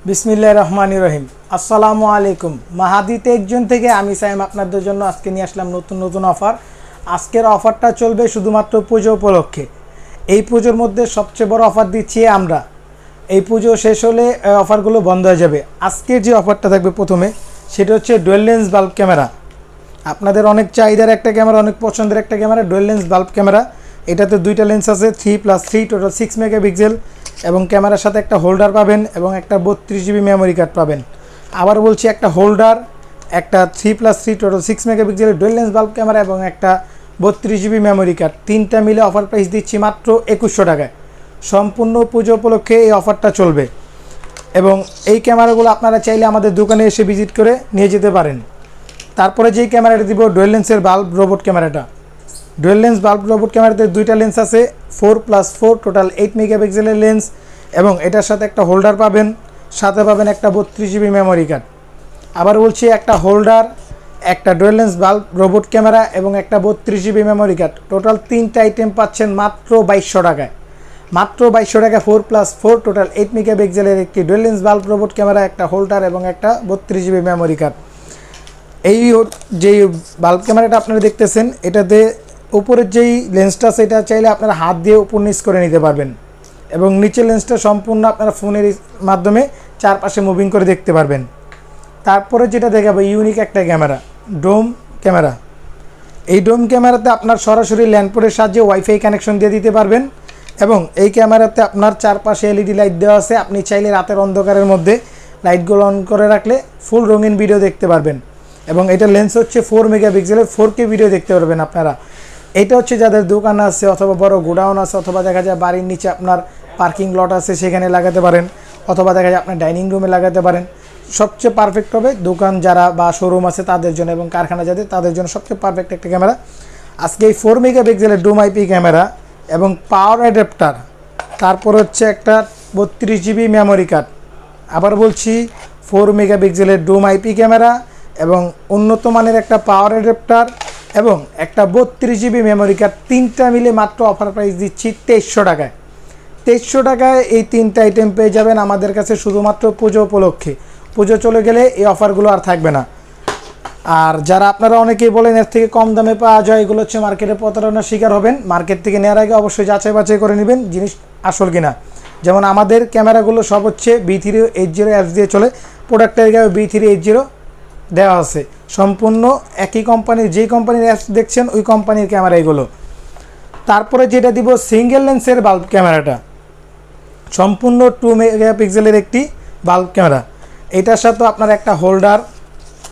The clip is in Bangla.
বিসমিল্লাহির রহমানির রহিম। আসসালামু আলাইকুম। মাহাদি টেক জোন থেকে আমি সাইম আপনাদের জন্য আজকে নিয়ে আসলাম নতুন অফার। আজকের অফারটা চলবে শুধুমাত্র পুজো উপলক্ষে। এই পুজোর মধ্যে সবচেয়ে বড় অফার দিচ্ছি আমরা। এই পুজো শেষ হলে অফারগুলো বন্ধ হয়ে যাবে। আজকের যে অফারটা থাকবে প্রথমে সেটা হচ্ছে ডুয়াল লেন্স বাল্ব ক্যামেরা। আপনাদের অনেক চাহিদার একটা ক্যামেরা, অনেক পছন্দের একটা camera, dual lens bulb camera. এটাতে দুইটা লেন্স আছে, 3+3 টোটাল 6 মেগাপিক্সেল, এবং ক্যামেরার সাথে একটা হোল্ডার পাবেন এবং একটা 32 জিবি মেমোরি কার্ড পাবেন। আবার বলছি, একটা হোল্ডার, একটা 3+3 টোটাল 6 মেগাপিক্সেলের ডুয়াল লেন্স বাল্ব ক্যামেরা এবং একটা 32 জিবি মেমোরি কার্ড, তিনটা মিলে অফার প্রাইস দিচ্ছি মাত্র 2100 টাকায়। সম্পূর্ণ পুজো উপলক্ষে এই অফারটা চলবে এবং এই ক্যামেরাগুলো আপনারা চাইলে আমাদের দোকানে এসে ভিজিট করে নিয়ে যেতে পারেন। তারপরে যেই ক্যামেরাটা দিব, ডুয়াল লেন্সের বাল্ব রোবট ক্যামেরাটা। ডুয়াল লেন্স বাল্ব রোবট ক্যামেরাতে দুইটা লেন্স আছে, 4+4 টোটাল 8 মেগাপিক্সেলের লেন্স, এবং এটার সাথে একটা হোল্ডার পাবেন, সাথে পাবেন একটা 32 জিবি মেমোরি কার্ড। আবার বলছি, একটা হোল্ডার, একটা dual lens bulb robot camera এবং একটা 32 জিবি মেমোরি কার্ড, টোটাল তিনটা আইটেম পাচ্ছেন মাত্র 2200 টাকায়। মাত্র 2200 টাকা 4+4 টোটাল 8 মেগাপিক্সেলের একটি dual lens bulb robot camera, একটা হোল্ডার এবং একটা 32 জিবি মেমোরি কার্ড। এই যে বাল্ব ক্যামেরাটা আপনারা দেখতেছেন, এটাতে উপরের যেই লেন্সটা সেটা চাইলে আপনারা হাত দিয়ে উপর নিচ করে নিতে পারবেন, এবং নিচের লেন্সটা সম্পূর্ণ আপনারা ফোনের মাধ্যমে চারপাশে মুভিং করে দেখতে পারবেন। তারপরে যেটা দেখাবো, ইউনিক একটা ক্যামেরা, ডোম ক্যামেরা। এই ডোম ক্যামেরাতে আপনার সরাসরি ল্যান্ডপোর্টের সাহায্যে ওয়াইফাই কানেকশন দিয়ে দিতে পারবেন, এবং এই ক্যামেরাতে আপনার চারপাশে এলইডি লাইট দেওয়া আছে। আপনি চাইলে রাতের অন্ধকারের মধ্যে লাইটগুলো অন করে রাখলে ফুল রঙিন ভিডিও দেখতে পারবেন, এবং এটা লেন্স হচ্ছে 4 মেগাপিক্সেলের 4K ভিডিও দেখতে পারবেন আপনারা। এটা হচ্ছে যাদের দোকান আছে অথবা বড় গোডাউন আছে, অথবা দেখা যায় বাড়ির নিচে আপনার পার্কিং লট আছে, সেখানে লাগাতে পারেন, অথবা দেখা যায় আপনার ডাইনিং রুমে লাগাতে পারেন। সবচেয়ে পারফেক্ট হবে দোকান যারা বা শোরুম আছে তাদের জন্য, এবং কারখানা যাদের তাদের জন্য সবচেয়ে পারফেক্ট একটা ক্যামেরা। আজকে এই 4 মেগাপিক্সেলের ডুম আইপি ক্যামেরা এবং পাওয়ার অ্যাডাপ্টার, তারপর হচ্ছে একটা 32 জিবি মেমোরি কার্ড। আবার বলছি, 4 মেগাপিক্সেলের ডুম আইপি ক্যামেরা এবং উন্নত মানের একটা পাওয়ার অ্যাডাপ্টার এবং একটা 32 জিবি মেমোরি কার্ড, তিনটা মিলে মাত্র অফার প্রাইস দিচ্ছি 2300 টাকায়। 2300 টাকায় এই তিনটা আইটেম পেয়ে যাবেন আমাদের কাছে শুধুমাত্র পুজো উপলক্ষে। পুজো চলে গেলে এই অফারগুলো আর থাকবে না। আর যারা আপনারা অনেকেই বলেন এর থেকে কম দামে পাওয়া যায়, এগুলো হচ্ছে মার্কেটে প্রতারণার শিকার হবেন। মার্কেট থেকে নেওয়ার আগে অবশ্যই যাচাই বাছাই করে নেবেন জিনিস আসল কিনা। যেমন আমাদের ক্যামেরাগুলো সব হচ্ছে B380 অ্যাপস দিয়ে চলে, প্রোডাক্টের গায়ে B380 দেওয়া আছে। সম্পূর্ণ একই কোম্পানির, যেই কোম্পানির অ্যাপস দেখছেন ওই কোম্পানির ক্যামেরা এগুলো। তারপরে যেটা দিব, সিঙ্গেল লেন্সের বাল্ব ক্যামেরাটা, সম্পূর্ণ 2 মেগাপিক্সেলের একটি বাল্ব ক্যামেরা। এটার সাথে আপনার একটা হোল্ডার,